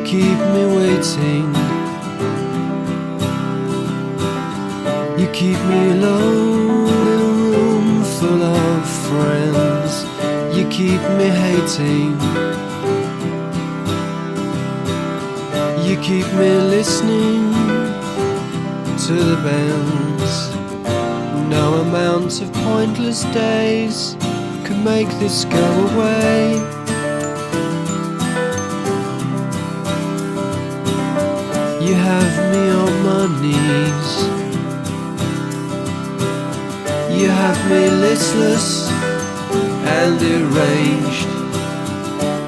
keep me waiting. You keep me alone in a room full of friends. You keep me hating. You keep me listening to the bands. No amount of pointless days could make this go away. You have me on my knees. You have me listless and deranged.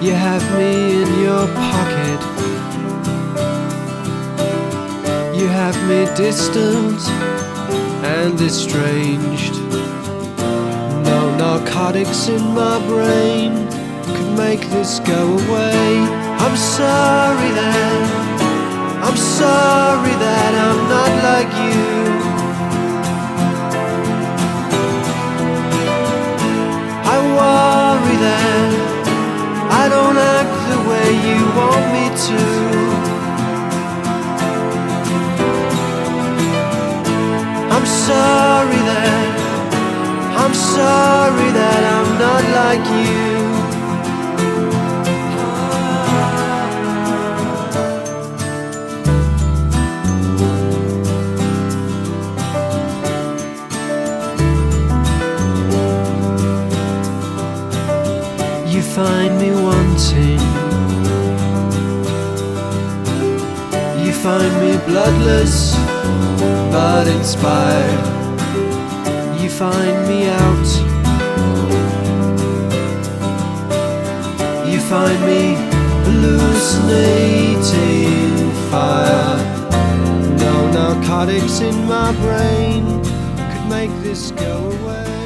You have me in your pocket. You have me distant and estranged. No narcotics in my brain could make this go away. I'm sorry that I'm not like you. I worry that I don't act the way you want me to. I'm sorry that I'm not like you. You find me wanting. You find me bloodless but inspired. You find me out. You find me hallucinating fire. No narcotics in my brain could make this go away.